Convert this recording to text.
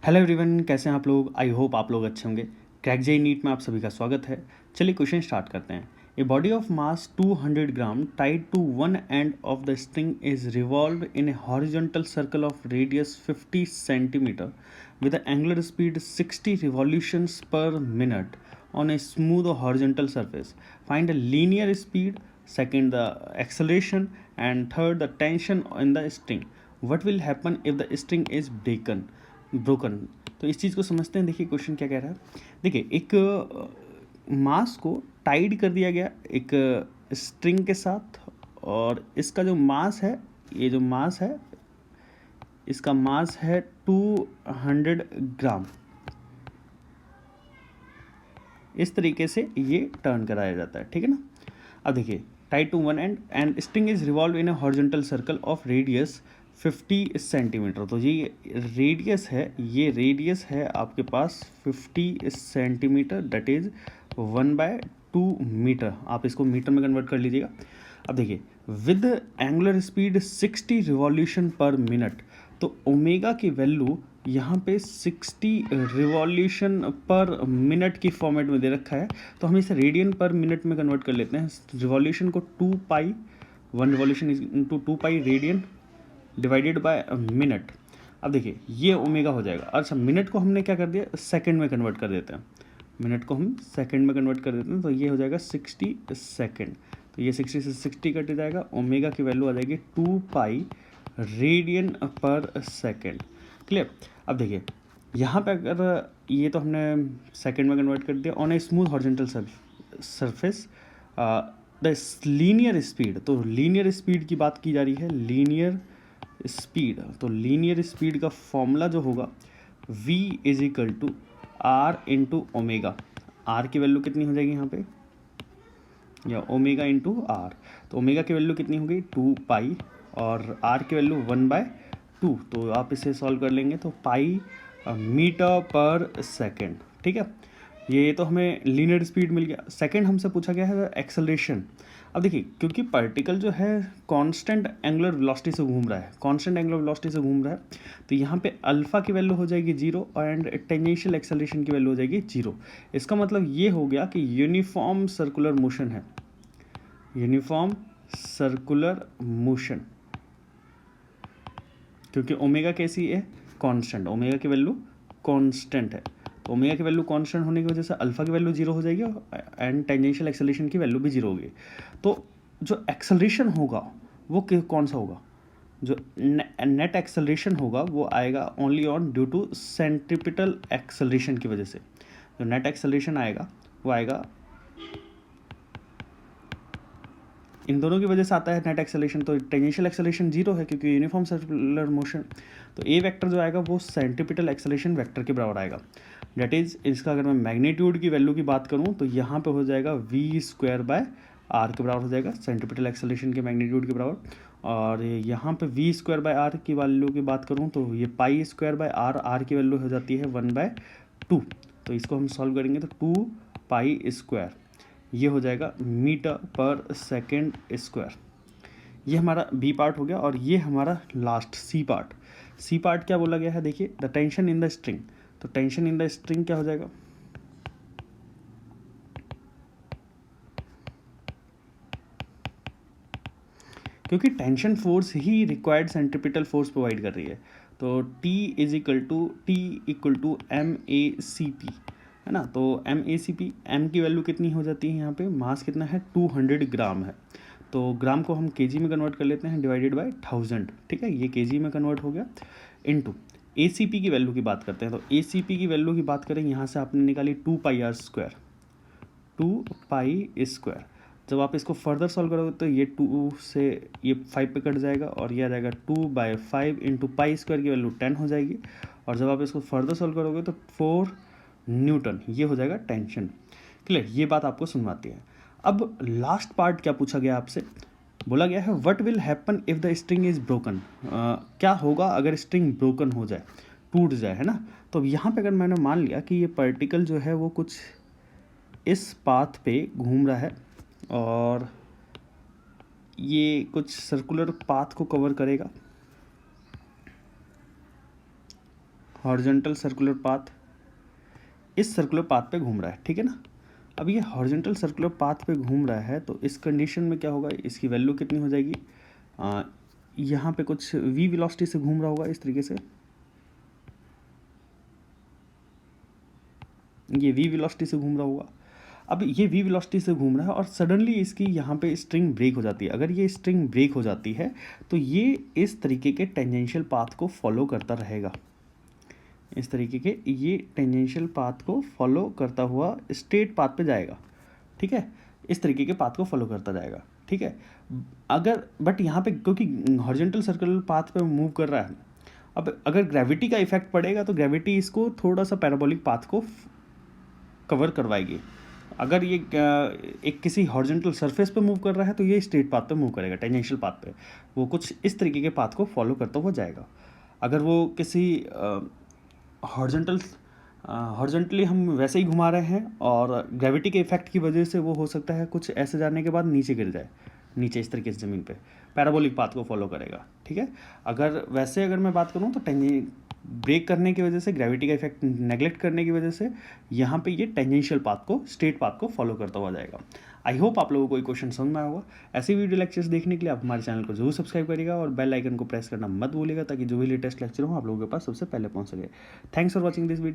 Hello everyone, कैसे हैं आप लोग। आई होप आप लोग अच्छे होंगे। क्रैक जेईई नीट में आप सभी का स्वागत है। चलिए क्वेश्चन स्टार्ट करते हैं। A body of mass 200 gram tied to one end of the string is revolve in a horizontal circle of radius 50 centimetre with an angular speed 60 revolutions per minute on a smooth horizontal surface. Find a linear speed, second the acceleration, and third the tension in the string. What will happen if the string is broken? तो इस चीज़ को समझते हैं। देखिए question क्या कह रहा है। देखिए एक मास को टाइड कर दिया गया एक स्ट्रिंग के साथ, और इसका जो मास है, ये जो मास है इसका मास है 200 ग्राम। इस तरीके से ये टर्न कराया जाता है, ठीक है ना। अब देखिए, tied to one end string is revolve in a horizontal circle of radius 50 centimetre. तो ये रेडियस है, ये रेडियस है आपके पास 50 सेंटीमीटर, दैट इज 1/2 मीटर। आप इसको मीटर में कन्वर्ट कर लीजिएगा। अब देखिए, with angular speed 60 revolution per minute, तो ओमेगा की वैल्यू यहाँ पे 60 रिवॉल्यूशन पर मिनट की फॉर्मेट में दे रखा है, तो हम इसे रेडियन पर मिनट में कन्वर्ट कर लेते हैं। रिवॉल्यूशन को 2 पाई, 1 revolution is into 2 pi radian divided by minute. अब देखिए ये ओमेगा हो जाएगा। अच्छा, मिनट को हमने क्या कर दिया, सेकंड में कन्वर्ट कर देते हैं। मिनट को हम सेकंड में कन्वर्ट कर देते हैं, तो ये हो जाएगा 60 सेकंड। तो ये 60 से 60 कट जाएगा, ओमेगा की वैल्यू आ जाएगी 2 पाई रेडियन पर सेकंड। क्लियर। अब देखिए यहाँ पे अगर ये तो हमने सेकंड में कन्वर्ट कर दिया। On a smooth horizontal surface the linear speed, तो लीनियर स्पीड की बात की जा रही है। लीनियर स्पीड, तो लीनियर स्पीड का फॉर्मूला जो होगा v is equal to r into omega. R की वैल्यू कितनी हो जाएगी यहाँ पे, या ओमेगा इंटू आर। तो ओमेगा की वैल्यू कितनी हो गई 2 पाई, और आर की वैल्यू 1/2। तो आप इसे सॉल्व कर लेंगे तो पाई मीटर पर सेकेंड, ठीक है। ये तो हमें लीनियर स्पीड मिल गया। सेकंड हमसे पूछा गया है एक्सेलरेशन। अब देखिए, क्योंकि पार्टिकल जो है कांस्टेंट एंगुलर वेलोसिटी से घूम रहा है, कांस्टेंट एंगुलर वेलोसिटी से घूम रहा है, तो यहाँ पे अल्फा की वैल्यू हो जाएगी 0 एंड टेंजेंशियल एक्सेलरेशन की वैल्यू हो जाएगी 0। इसका मतलब ये हो गया कि यूनिफॉर्म सर्कुलर मोशन है, यूनिफॉर्म सर्कुलर मोशन, क्योंकि ओमेगा कैसी है, कांस्टेंट, ओमेगा की वैल्यू कांस्टेंट है। तो ओमेगा की वैल्यू कांस्टेंट होने की वजह से अल्फा की वैल्यू 0 हो जाएगी एंड टेंजेंशियल एक्सेलरेशन की वैल्यू भी 0 होगी। तो जो एक्सेलरेशन होगा वो कौन सा होगा, जो नेट एक्सेलरेशन होगा वो आएगा only on due to centripetal acceleration की वजह से। जो नेट एक्सेलरेशन आएगा वो आएगा इन दोनों की वजह से आता है नेट एक्सेलरेशन। तो टेंजेंशियल एक्सेलरेशन 0 है क्योंकि यूनिफॉर्म सर्कुलर मोशन। तो ए वेक्टर जो आएगा वो सेंट्रीपिटल एक्सेलरेशन वेक्टर के बराबर आएगा। डेट इज, इसका अगर मैं मैग्नीट्यूड की वैल्यू की बात करूँ तो यहाँ पे हो जाएगा v² के बराबर हो जाएगा, सेंट्रीपिटल एक्सेलरेशन के मैग्नीट्यूड के बराबर। और यहाँ पे v² की वैल्यू की बात करूँ तो ये पाई² की वैल्यू हो जाती है 1/2। तो इसको हम सॉल्व करेंगे तो 2 पाई², ये हो जाएगा मीटर पर सेकेंड स्क्वायर। ये हमारा बी पार्ट हो गया। और ये हमारा last C part. C part क्या बोला गया है, देखिए the tension in the string. तो टेंशन इन द स्ट्रिंग क्या हो जाएगा, क्योंकि टेंशन फोर्स ही रिक्वायर्ड सेंट्रीपिटल फोर्स प्रोवाइड कर रही है। तो T is equal to MACP, है ना। तो MACP, M की वैल्यू कितनी हो जाती है यहाँ पे, मास कितना है 200 ग्राम है। तो ग्राम को हम केजी में कन्वर्ट कर लेते हैं, डिवाइडेड बाय 1000, ठीक है। ये केजी में कन्वर्ट हो गया। इनटू ACP की वैल्यू की बात करते हैं। तो ACP की वैल्यू की बात करें, यहाँ से आपने निकाली 2 पाई स्क्वायर। जब आप इसको फर्दर सॉल्व करोगे तो ये 2 से ये 5 पे कट जाएगा, और ये आ जाएगा 2/5 इंटू पाई² की वैल्यू 10 हो जाएगी। और जब आप इसको फर्दर सॉल्व करोगे तो 4 न्यूटन ये हो जाएगा टेंशन। क्लियर, ये बात आपको सुनवाती है। अब लास्ट पार्ट क्या पूछा गया आपसे, बोला गया है what will happen if the string is broken. क्या होगा अगर स्ट्रिंग ब्रोकन हो जाए, टूट जाए, है ना। तो यहाँ पे अगर मैंने मान लिया कि ये पार्टिकल जो है वो कुछ इस पाथ पे घूम रहा है, और ये कुछ सर्कुलर पाथ को कवर करेगा, हॉरिजॉन्टल सर्कुलर पाथ इस सर्कुलर पाथ पे घूम रहा है, ठीक है ना। अब ये हॉरिजॉन्टल सर्कुलर पाथ पे घूम रहा है तो इस कंडीशन में क्या होगा, इसकी वैल्यू कितनी हो जाएगी, यहाँ पे कुछ v वेलोसिटी से घूम रहा होगा इस तरीके से, ये v वेलोसिटी से घूम रहा होगा। अब ये v वेलोसिटी से घूम रहा है और सडनली इसकी यहाँ पे स्ट्रिंग ब्रेक हो जाती है। अगर ये स्ट्रिंग ब्रेक हो जाती है तो ये इस तरीके के टेंजेंशियल पाथ को फॉलो करता रहेगा, इस तरीके के ये टेंजेंशियल पाथ को फॉलो करता हुआ स्ट्रेट पाथ पे जाएगा, ठीक है, इस तरीके के पाथ को फॉलो करता जाएगा, ठीक है। अगर बट यहाँ पे क्योंकि हॉरिजॉन्टल सर्कुलर पाथ पे मूव कर रहा है, अब अगर ग्रेविटी का इफेक्ट पड़ेगा तो ग्रेविटी इसको थोड़ा सा पैराबोलिक पाथ को कवर करवाएगी। अगर ये एक किसी हॉरिजॉन्टल सरफेस पे मूव कर रहा है तो ये स्ट्रेट पाथ पे मूव करेगा, टेंजेंशियल पाथ पे वो कुछ इस तरीके के पाथ को फॉलो करता हुआ जाएगा। अगर वो किसी हॉरिजॉन्टली हम वैसे ही घुमा रहे हैं और ग्रेविटी के इफेक्ट की वजह से वो हो सकता है कुछ ऐसे जाने के बाद नीचे गिर जाए, नीचे इस तरीके से ज़मीन पे पैराबोलिक पाथ को फॉलो करेगा, ठीक है। अगर मैं बात करूँ तो ब्रेक करने की वजह से, ग्रेविटी का इफेक्ट नेगलेक्ट करने की वजह से यहाँ पे ये टेंजेंशियल पाथ को, स्ट्रेट पाथ को फॉलो करता हुआ जाएगा। आई होप आप लोगों को कोई क्वेश्चन समझ में आया होगा। ऐसे वीडियो लेक्चर्स देखने के लिए आप हमारे चैनल को जरूर सब्सक्राइब करिएगा और बेल आइकन को प्रेस करना मत भूलिएगा ताकि जो भी लेटेस्ट लेक्चर हो आप लोगों के पास सबसे पहले पहुंच सके। Thanks for watching this video.